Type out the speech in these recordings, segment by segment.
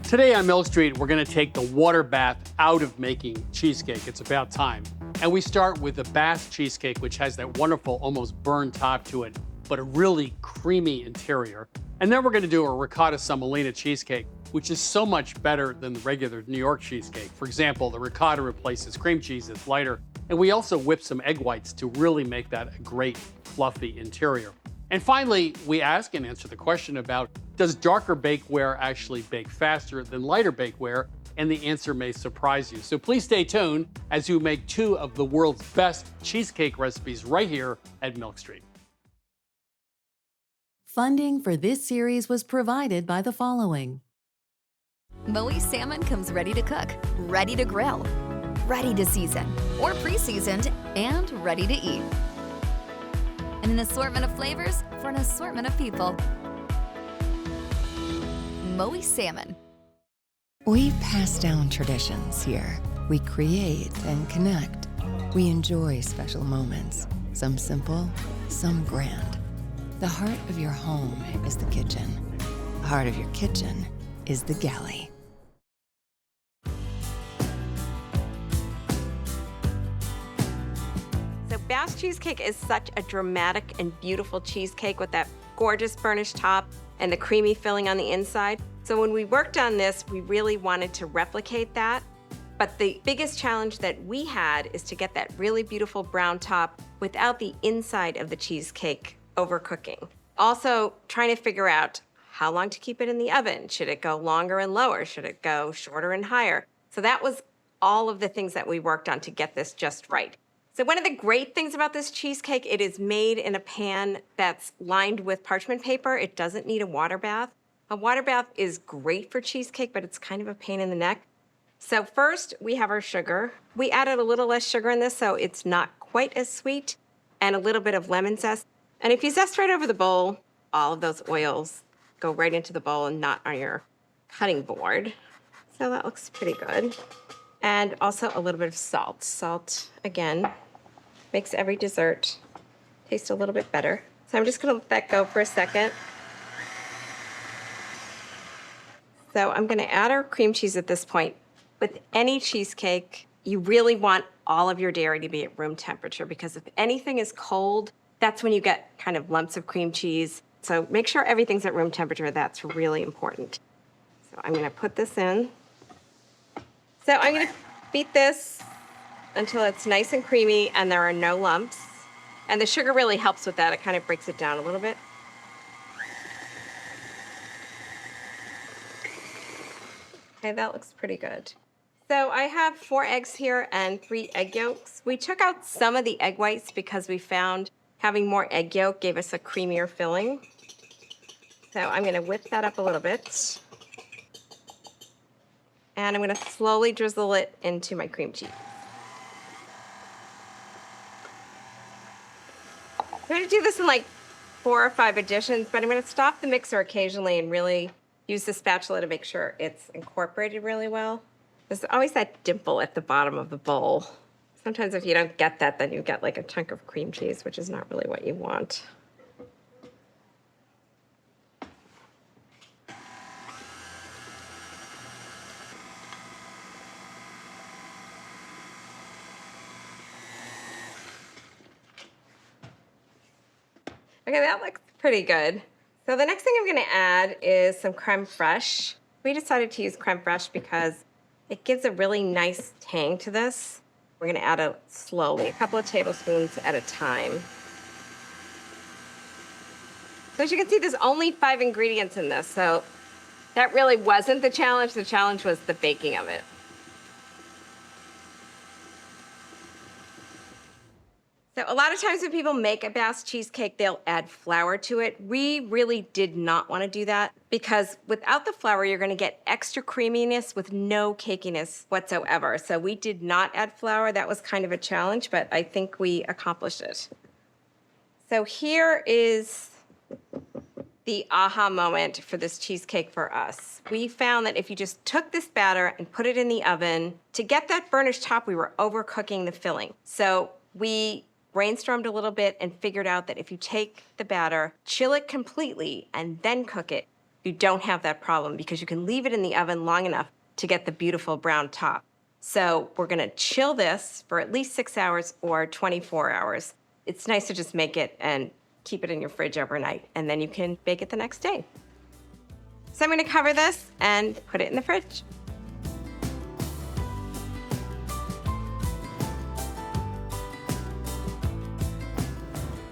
Today on Mill Street, we're going to take the water bath out of making cheesecake. It's about time. And we start with the Basque Cheesecake, which has that wonderful, almost burned top to it, but a really creamy interior. And then we're going to do a Ricotta-Semolina Cheesecake, which is so much better than the regular New York cheesecake. For example, the ricotta replaces cream cheese, it's lighter. And we also whip some egg whites to really make that a great, fluffy interior. And finally, we ask and answer the question about, does darker bakeware actually bake faster than lighter bakeware? And the answer may surprise you. So please stay tuned as you make two of the world's best cheesecake recipes right here at Milk Street. Funding for this series was provided by the following. Moe salmon comes ready to cook, ready to grill, ready to season, or pre-seasoned, and ready to eat. And an assortment of flavors for an assortment of people. Moe salmon. We pass down traditions here. We create and connect. We enjoy special moments, some simple, some grand. The heart of your home is the kitchen. The heart of your kitchen is the galley. So Basque Cheesecake is such a dramatic and beautiful cheesecake with that gorgeous burnished top and the creamy filling on the inside. So when we worked on this, we really wanted to replicate that. But the biggest challenge that we had is to get that really beautiful brown top without the inside of the cheesecake overcooking. Also, trying to figure out how long to keep it in the oven. Should it go longer and lower? Should it go shorter and higher? So that was all of the things that we worked on to get this just right. So one of the great things about this cheesecake, it is made in a pan that's lined with parchment paper. It doesn't need a water bath. A water bath is great for cheesecake, but it's kind of a pain in the neck. So first, we have our sugar. We added a little less sugar in this, so it's not quite as sweet, and a little bit of lemon zest. And if you zest right over the bowl, all of those oils go right into the bowl and not on your cutting board. So that looks pretty good. And also a little bit of salt. Salt, again, makes every dessert taste a little bit better. So I'm just gonna let that go for a second. So I'm gonna add our cream cheese at this point. With any cheesecake, you really want all of your dairy to be at room temperature, because if anything is cold, that's when you get kind of lumps of cream cheese. So make sure everything's at room temperature. That's really important. So I'm gonna put this in. So I'm gonna beat this until it's nice and creamy and there are no lumps. And the sugar really helps with that. It kind of breaks it down a little bit. Okay, that looks pretty good. So I have 4 eggs here and 3 egg yolks. We took out some of the egg whites because we found having more egg yolk gave us a creamier filling. So I'm gonna whip that up a little bit. And I'm gonna slowly drizzle it into my cream cheese. I'm gonna do this in like 4 or 5 additions, but I'm gonna stop the mixer occasionally and really use the spatula to make sure it's incorporated really well. There's always that dimple at the bottom of the bowl. Sometimes if you don't get that, then you get like a chunk of cream cheese, which is not really what you want. Okay, that looks pretty good. So the next thing I'm gonna add is some creme fraiche. We decided to use creme fraiche because it gives a really nice tang to this. We're gonna add it slowly, a couple of tablespoons at a time. So as you can see, there's only 5 ingredients in this, so that really wasn't the challenge. The challenge was the baking of it. So a lot of times when people make a Basque cheesecake, they'll add flour to it. We really did not want to do that because without the flour, you're going to get extra creaminess with no cakiness whatsoever. So we did not add flour. That was kind of a challenge, but I think we accomplished it. So here is the aha moment for this cheesecake for us. We found that if you just took this batter and put it in the oven, to get that burnished top, we were overcooking the filling. So we brainstormed a little bit and figured out that if you take the batter, chill it completely, and then cook it, you don't have that problem because you can leave it in the oven long enough to get the beautiful brown top. So we're gonna chill this for at least 6 hours or 24 hours. It's nice to just make it and keep it in your fridge overnight, and then you can bake it the next day. So I'm gonna cover this and put it in the fridge.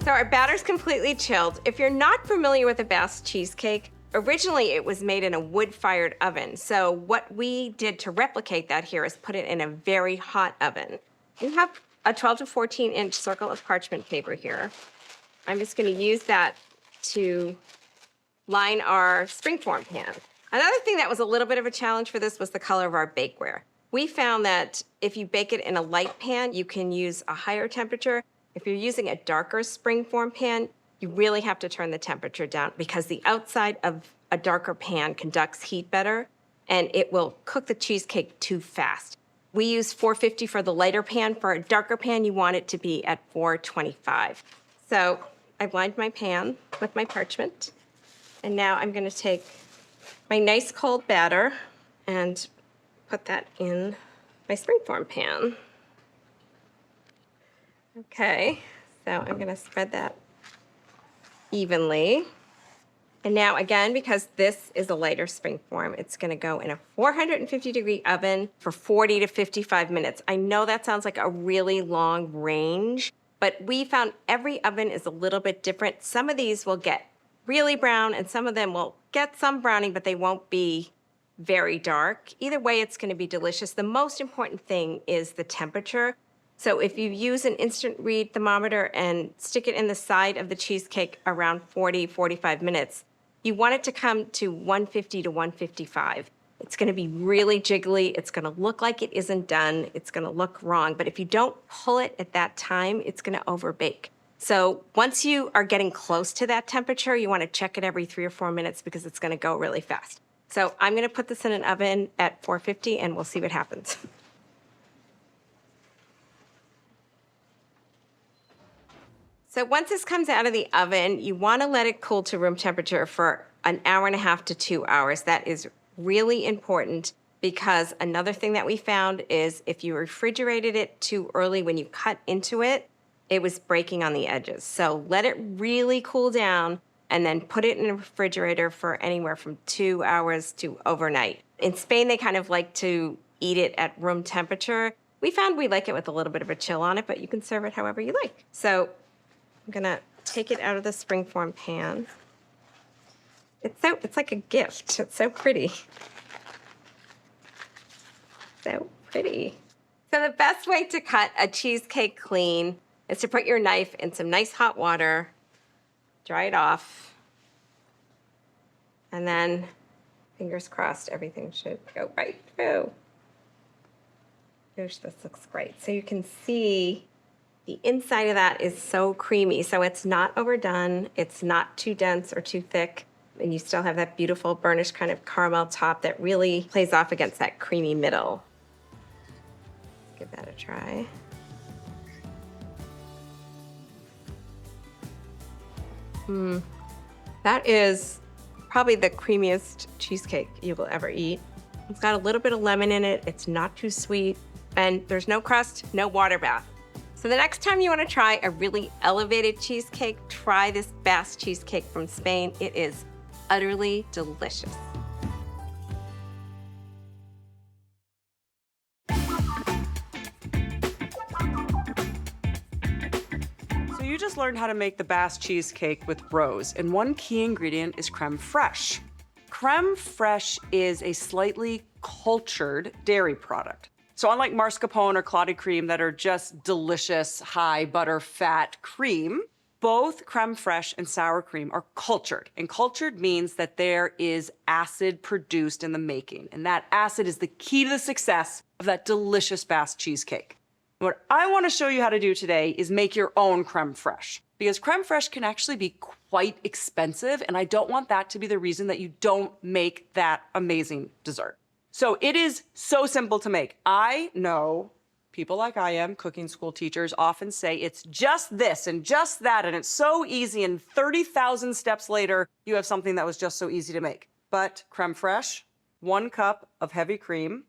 So our batter's completely chilled. If you're not familiar with a Basque cheesecake, originally it was made in a wood-fired oven. So what we did to replicate that here is put it in a very hot oven. We have a 12 to 14-inch circle of parchment paper here. I'm just gonna use that to line our springform pan. Another thing that was a little bit of a challenge for this was the color of our bakeware. We found that if you bake it in a light pan, you can use a higher temperature. If you're using a darker springform pan, you really have to turn the temperature down because the outside of a darker pan conducts heat better and it will cook the cheesecake too fast. We use 450 for the lighter pan. For a darker pan, you want it to be at 425. So I've lined my pan with my parchment, and now I'm gonna take my nice cold batter and put that in my springform pan. Okay, so I'm gonna spread that evenly. And now again, because this is a lighter springform, it's gonna go in a 450-degree oven for 40 to 55 minutes. I know that sounds like a really long range, but we found every oven is a little bit different. Some of these will get really brown and some of them will get some browning, but they won't be very dark. Either way, it's gonna be delicious. The most important thing is the temperature. So if you use an instant read thermometer and stick it in the side of the cheesecake around 40, 45 minutes, you want it to come to 150 to 155. It's gonna be really jiggly. It's gonna look like it isn't done. It's gonna look wrong. But if you don't pull it at that time, it's gonna overbake. So once you are getting close to that temperature, you wanna check it every 3 or 4 minutes because it's gonna go really fast. So I'm gonna put this in an oven at 450 and we'll see what happens. So once this comes out of the oven, you want to let it cool to room temperature for an hour and a half to 2 hours. That is really important because another thing that we found is if you refrigerated it too early when you cut into it, it was breaking on the edges. So let it really cool down and then put it in a refrigerator for anywhere from 2 hours to overnight. In Spain, they kind of like to eat it at room temperature. We found we like it with a little bit of a chill on it, but you can serve it however you like. So I'm gonna take it out of the springform pan. It's like a gift. It's so pretty. So pretty. So the best way to cut a cheesecake clean is to put your knife in some nice hot water, dry it off, and then, fingers crossed, everything should go right through. Gosh, this looks great. So you can see the inside of that is so creamy. So it's not overdone, it's not too dense or too thick, and you still have that beautiful burnished kind of caramel top that really plays off against that creamy middle. Give that a try. That is probably the creamiest cheesecake you will ever eat. It's got a little bit of lemon in it, it's not too sweet, and there's no crust, no water bath. So the next time you want to try a really elevated cheesecake, try this Basque cheesecake from Spain. It is utterly delicious. So you just learned how to make the Basque cheesecake with Rose, and one key ingredient is crème fraîche. Crème fraîche is a slightly cultured dairy product. So unlike mascarpone or clotted cream that are just delicious, high butter fat cream, both crème fraîche and sour cream are cultured. And cultured means that there is acid produced in the making. And that acid is the key to the success of that delicious Basque cheesecake. What I want to show you how to do today is make your own crème fraîche. Because crème fraîche can actually be quite expensive, and I don't want that to be the reason that you don't make that amazing dessert. So it is so simple to make. I know people like I am, cooking school teachers, often say it's just this and just that, and it's so easy, and 30,000 steps later, you have something that was just so easy to make. but creme fraiche, 1 cup of heavy cream.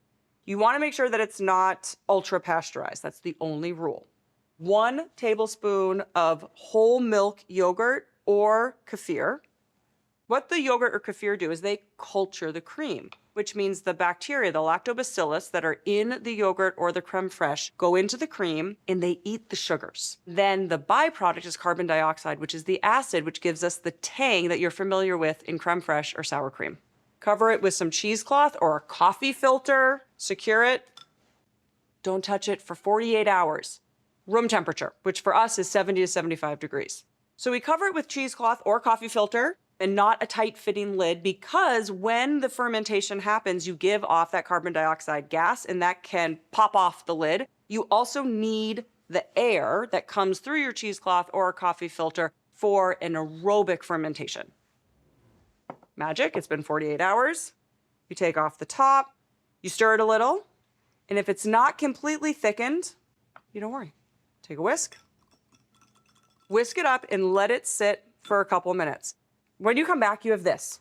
You want to make sure that it's not ultra pasteurized. That's the only rule. 1 tablespoon of whole milk yogurt or kefir. What the yogurt or kefir do is they culture the cream, which means the bacteria, the lactobacillus that are in the yogurt or the creme fraiche go into the cream and they eat the sugars. Then the byproduct is carbon dioxide, which is the acid which gives us the tang that you're familiar with in creme fraiche or sour cream. Cover it with some cheesecloth or a coffee filter, secure it. Don't touch it for 48 hours. Room temperature, which for us is 70 to 75 degrees. So we cover it with cheesecloth or coffee filter and not a tight-fitting lid, because when the fermentation happens, you give off that carbon dioxide gas and that can pop off the lid. You also need the air that comes through your cheesecloth or a coffee filter for an aerobic fermentation. Magic, it's been 48 hours. You take off the top, you stir it a little, and if it's not completely thickened, you don't worry. Take a whisk, whisk it up and let it sit for a couple minutes. When you come back, you have this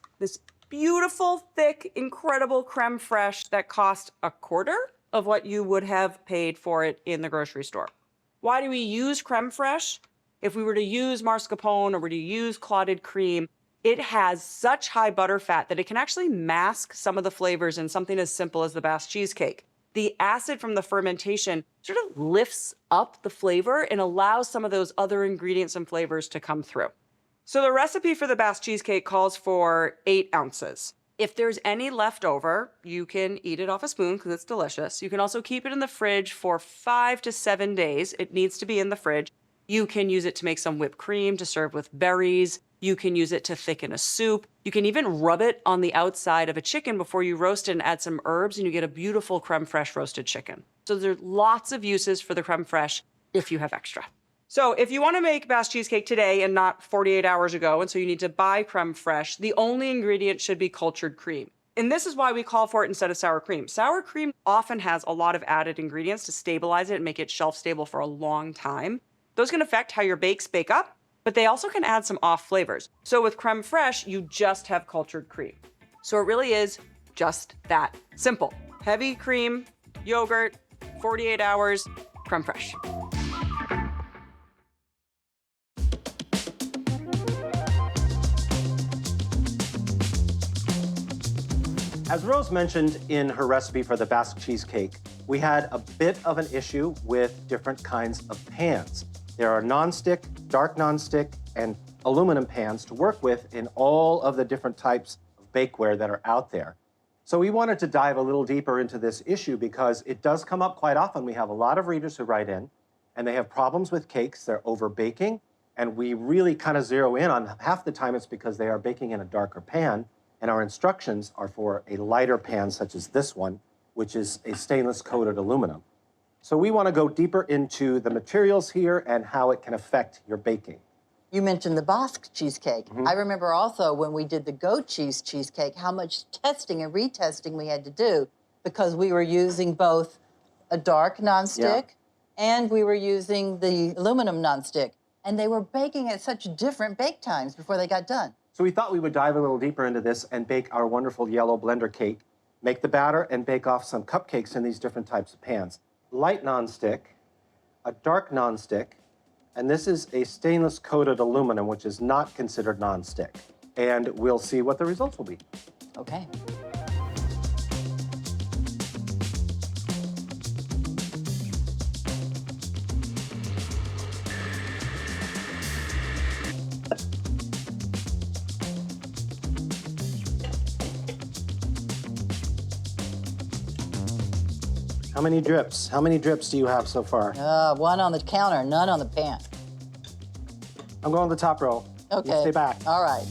beautiful, thick, incredible creme fraiche that cost a quarter of what you would have paid for it in the grocery store. Why do we use creme fraiche? If we were to use mascarpone or were to use clotted cream, it has such high butter fat that it can actually mask some of the flavors in something as simple as the Basque cheesecake. The acid from the fermentation sort of lifts up the flavor and allows some of those other ingredients and flavors to come through. So the recipe for the Basque cheesecake calls for 8 ounces. If there's any left over, you can eat it off a spoon because it's delicious. You can also keep it in the fridge for 5 to 7 days. It needs to be in the fridge. You can use it to make some whipped cream to serve with berries. You can use it to thicken a soup. You can even rub it on the outside of a chicken before you roast it and add some herbs, and you get a beautiful creme fraiche roasted chicken. So there's lots of uses for the creme fraiche if you have extra. So if you want to make Basque cheesecake today and not 48 hours ago, and so you need to buy creme fraiche, the only ingredient should be cultured cream. And this is why we call for it instead of sour cream. Sour cream often has a lot of added ingredients to stabilize it and make it shelf stable for a long time. Those can affect how your bakes bake up, but they also can add some off flavors. So with creme fraiche, you just have cultured cream. So it really is just that simple. Heavy cream, yogurt, 48 hours, creme fraiche. As Rose mentioned in her recipe for the Basque cheesecake, we had a bit of an issue with different kinds of pans. There are nonstick, dark nonstick, and aluminum pans to work with in all of the different types of bakeware that are out there. So we wanted to dive a little deeper into this issue because it does come up quite often. We have a lot of readers who write in, and they have problems with cakes. They're over baking, and we really kind of zero in on half the time it's because they are baking in a darker pan, and our instructions are for a lighter pan such as this one, which is a stainless coated aluminum. So we want to go deeper into the materials here and how it can affect your baking. You mentioned the Basque cheesecake. I remember also when we did the goat cheese cheesecake, how much testing and retesting we had to do because we were using both a dark nonstick and we were using the aluminum nonstick. And they were baking at such different bake times before they got done. So we thought we would dive a little deeper into this and bake our wonderful yellow blender cake, make the batter, and bake off some cupcakes in these different types of pans. Light nonstick, a dark nonstick, and this is a stainless coated aluminum, which is not considered nonstick. And we'll see what the results will be. Okay. How many drips? How many drips do you have so far? One on the counter, none on the pan. I'm going to the top row. Okay. You stay back. All right.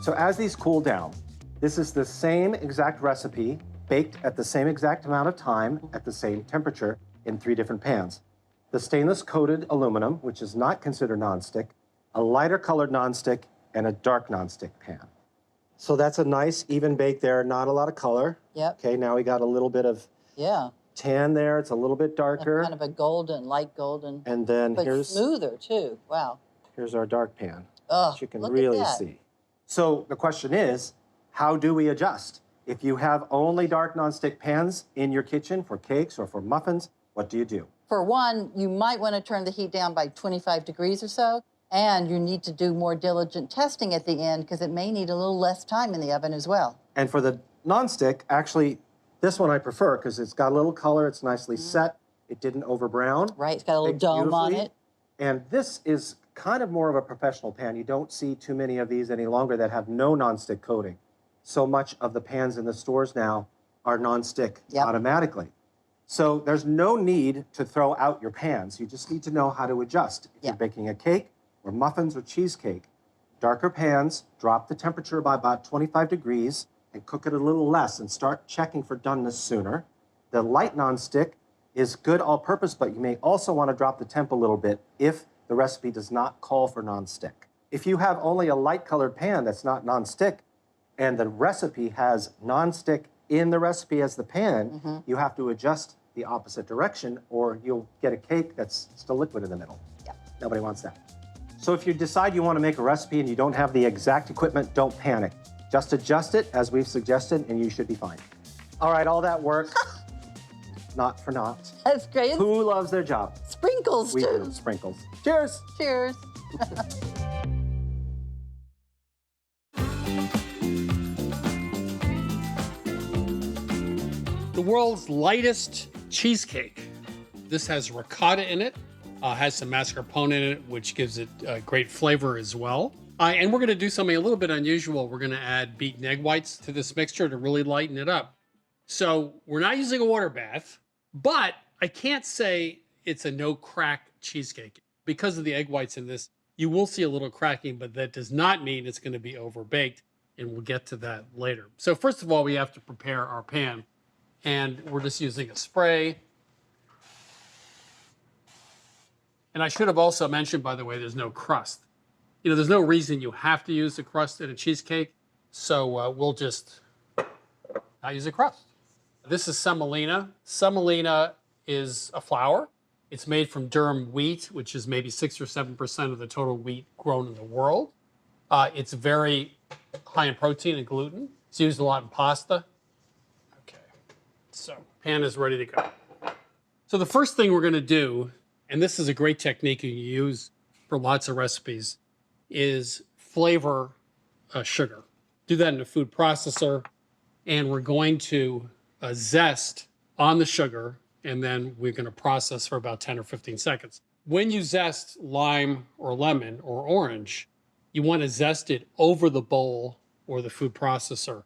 So as these cool down, this is the same exact recipe, baked at the same exact amount of time at the same temperature in 3 different pans. The stainless coated aluminum, which is not considered nonstick, a lighter colored nonstick, and a dark nonstick pan. So that's a nice even bake there, not a lot of color. Yep. Okay, now we got a little bit of tan there. It's a little bit darker. Kind of a golden, light golden. And then but here's smoother too. Wow. Here's our dark pan, Oh, which you can look at really that. see. So the question is, how do we adjust? If you have only dark nonstick pans in your kitchen for cakes or for muffins, what do you do? For one, you might want to turn the heat down by 25 degrees or so, and you need to do more diligent testing at the end because it may need a little less time in the oven as well. And for the nonstick, actually, this one I prefer because it's got a little color, it's nicely set, it didn't over brown. Right, it's got a little baked dome on beautifully. it. And this is kind of more of a professional pan. You don't see too many of these any longer that have no nonstick coating. So much of the pans in the stores now are nonstick automatically. So there's no need to throw out your pans. You just need to know how to adjust. If you're baking a cake or muffins or cheesecake, darker pans, drop the temperature by about 25 degrees and cook it a little less and start checking for doneness sooner. The light nonstick is good all-purpose, but you may also want to drop the temp a little bit if the recipe does not call for nonstick. If you have only a light-colored pan that's not nonstick and the recipe has nonstick in the recipe as the pan, you have to adjust the opposite direction or you'll get a cake that's still liquid in the middle. Nobody wants that. So if you decide you want to make a recipe and you don't have the exact equipment, don't panic. Just adjust it as we've suggested and you should be fine. All right, all that work, not for naught. That's great. Who loves their job? Sprinkles We too. do, sprinkles. Cheers. Cheers. The world's lightest cheesecake. This has ricotta in it, has some mascarpone in it, which gives it great flavor as well. And we're gonna do something a little bit unusual. We're gonna add beaten egg whites to this mixture to really lighten it up. So we're not using a water bath, but I can't say it's a no crack cheesecake. Because of the egg whites in this, you will see a little cracking, but that does not mean it's gonna be overbaked, and we'll get to that later. So first of all, we have to prepare our pan. And we're just using a spray. And I should have also mentioned, by the way, there's no crust. You know, there's no reason you have to use the crust in a cheesecake, so we'll just not use a crust. This is semolina. Semolina is a flour. It's made from durum wheat, which is maybe 6 or 7% of the total wheat grown in the world. It's very high in protein and gluten. It's used a lot in pasta. So, pan is ready to go. So the first thing we're gonna do, and this is a great technique you can use for lots of recipes, is flavor sugar. Do that in a food processor, and we're going to zest on the sugar, and then we're gonna process for about 10 or 15 seconds. When you zest lime or lemon or orange, you wanna zest it over the bowl or the food processor.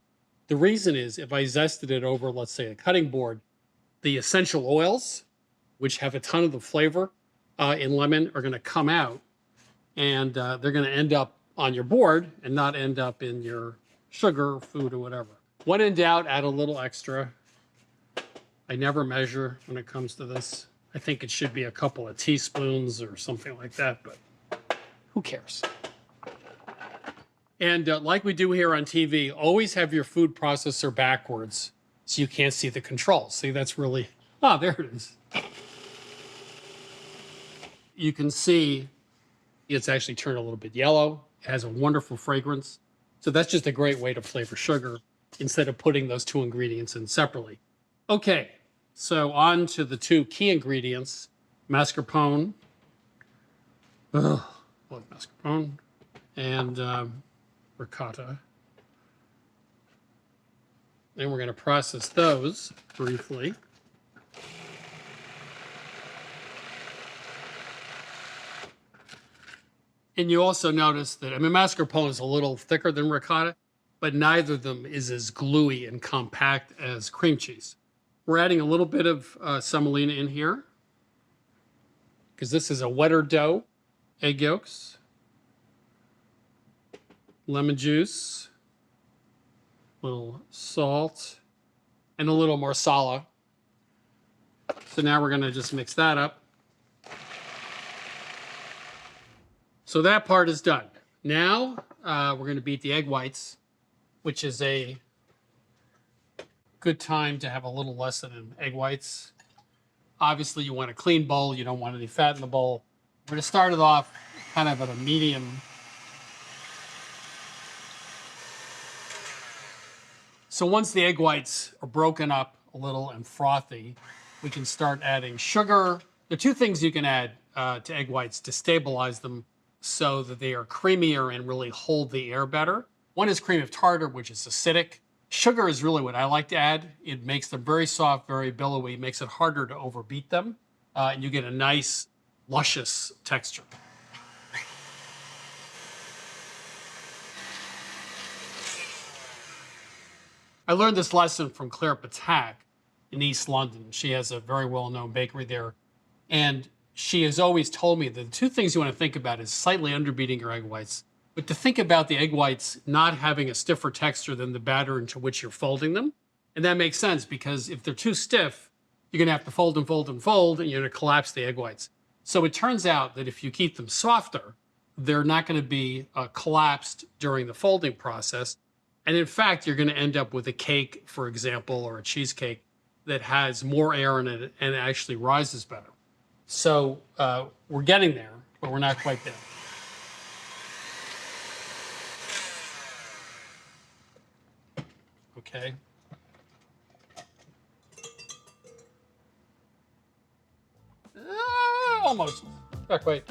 The reason is if I zested it over, let's say, a cutting board, the essential oils, which have a ton of the flavor in lemon, are going to come out, and they're going to end up on your board and not end up in your sugar or food or whatever. When in doubt, add a little extra. I never measure when it comes to this. I think it should be a couple of teaspoons or something like that, but who cares? And like we do here on TV, always have your food processor backwards so you can't see the controls. See, that's really, there it is. You can see it's actually turned a little bit yellow. It has a wonderful fragrance. So that's just a great way to flavor sugar instead of putting those two ingredients in separately. Okay, so on to the two key ingredients, mascarpone. Love mascarpone. And ricotta. And we're going to process those briefly. And you also notice that, mascarpone is a little thicker than ricotta, but neither of them is as gluey and compact as cream cheese. We're adding a little bit of semolina in here because this is a wetter dough. Egg yolks, lemon juice, a little salt, and a little marsala. So now we're going to just mix that up. So that part is done. Now we're going to beat the egg whites, which is a good time to have a little lesson in egg whites. Obviously, you want a clean bowl. You don't want any fat in the bowl. We're going to start it off kind of at a medium. So once the egg whites are broken up a little and frothy, we can start adding sugar. There are two things you can add to egg whites to stabilize them so that they are creamier and really hold the air better. One is cream of tartar, which is acidic. Sugar is really what I like to add. It makes them very soft, very billowy, makes it harder to overbeat them, and you get a nice, luscious texture. I learned this lesson from Claire Patak in East London. She has a very well-known bakery there. And she has always told me that the two things you want to think about is slightly underbeating your egg whites, but to think about the egg whites not having a stiffer texture than the batter into which you're folding them. And that makes sense because if they're too stiff, you're going to have to fold and fold and fold, and you're going to collapse the egg whites. So it turns out that if you keep them softer, they're not going to be collapsed during the folding process. And in fact, you're going to end up with a cake, for example, or a cheesecake that has more air in it and actually rises better. So we're getting there, but we're not quite there. Okay. Almost. Not quite.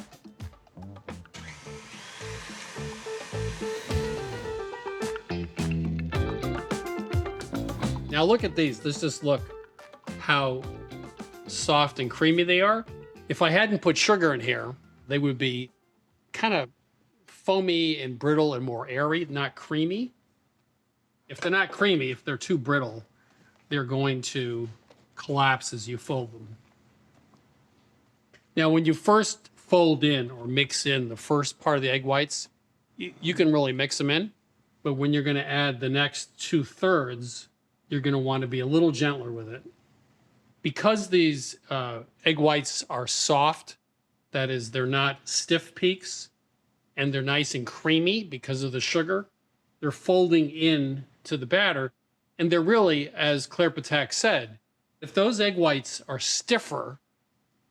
Now look at these. Let's just look how soft and creamy they are. If I hadn't put sugar in here, they would be kind of foamy and brittle and more airy, not creamy. If they're not creamy, if they're too brittle, they're going to collapse as you fold them. Now, when you first fold in or mix in the first part of the egg whites, you can really mix them in. But when you're going to add the next 2/3, you're going to want to be a little gentler with it. Because these egg whites are soft, that is, they're not stiff peaks, and they're nice and creamy because of the sugar, they're folding in to the batter. And they're really, as Claire Patak said, if those egg whites are stiffer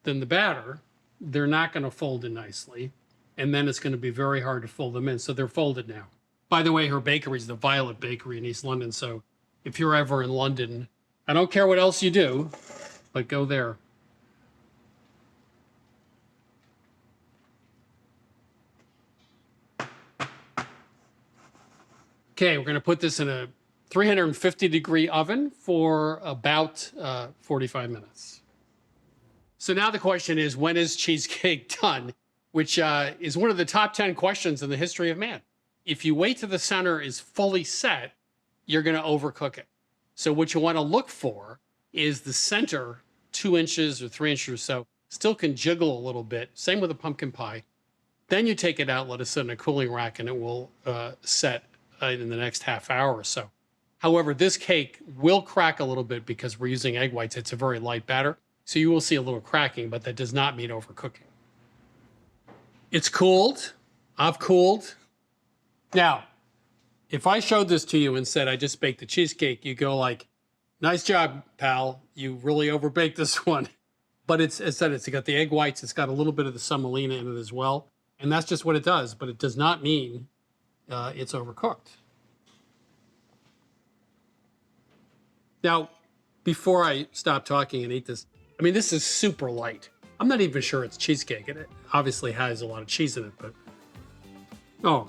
than the batter, they're not going to fold in nicely. And then it's going to be very hard to fold them in. So they're folded now. By the way, her bakery is the Violet Bakery in East London. So if you're ever in London, I don't care what else you do, but go there. Okay, we're going to put this in a 350-degree oven for about 45 minutes. So now the question is, when is cheesecake done? Which is one of the top 10 questions in the history of man. If you wait till the center is fully set, you're going to overcook it. So what you want to look for is the center 2 inches or 3 inches or so still can jiggle a little bit. Same with a pumpkin pie. Then you take it out, let it sit in a cooling rack, and it will set in the next half hour or so. However, this cake will crack a little bit because we're using egg whites. It's a very light batter. So you will see a little cracking, but that does not mean overcooking. It's cooled. I've cooled. Now, if I showed this to you and said, I just baked the cheesecake, you go like, nice job, pal. You really overbaked this one. But it's got the egg whites. It's got a little bit of the semolina in it as well. And that's just what it does. But it does not mean it's overcooked. Now, before I stop talking and eat this, I mean, this is super light. I'm not even sure it's cheesecake. It obviously has a lot of cheese in it, but oh.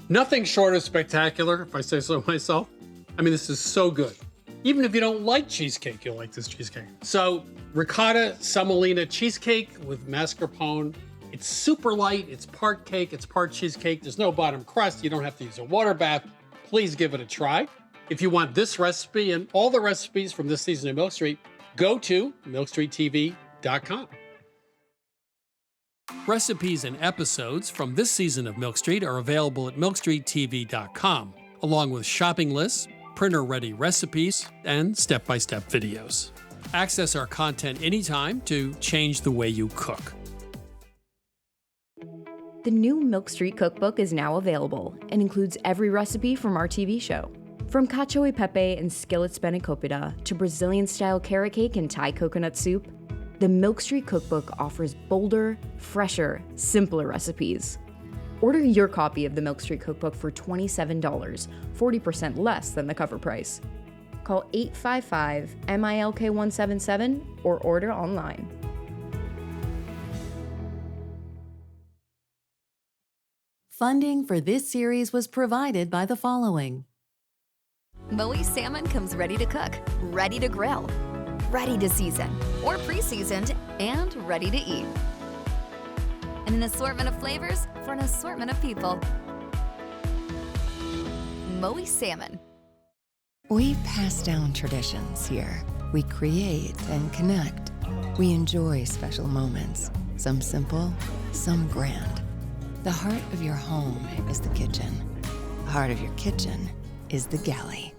Nothing short of spectacular, if I say so myself. I mean, this is so good. Even if you don't like cheesecake, you'll like this cheesecake. So, Ricotta-Semolina Cheesecake with mascarpone. It's super light. It's part cake. It's part cheesecake. There's no bottom crust. You don't have to use a water bath. Please give it a try. If you want this recipe and all the recipes from this season of Milk Street, go to milkstreettv.com. Recipes and episodes from this season of Milk Street are available at milkstreettv.com, along with shopping lists, printer-ready recipes, and step-by-step videos. Access our content anytime to change the way you cook. The new Milk Street cookbook is now available and includes every recipe from our TV show. From cacio e pepe and skillet spanakopita to Brazilian-style carrot cake and Thai coconut soup, the Milk Street Cookbook offers bolder, fresher, simpler recipes. Order your copy of the Milk Street Cookbook for $27, 40% less than the cover price. Call 855-MILK-177 or order online. Funding for this series was provided by the following. Moe's salmon comes ready to cook, ready to grill, ready to season, or pre-seasoned, and ready to eat. And an assortment of flavors for an assortment of people. Moe's salmon. We pass down traditions here. We create and connect. We enjoy special moments, some simple, some grand. The heart of your home is the kitchen. The heart of your kitchen is the galley.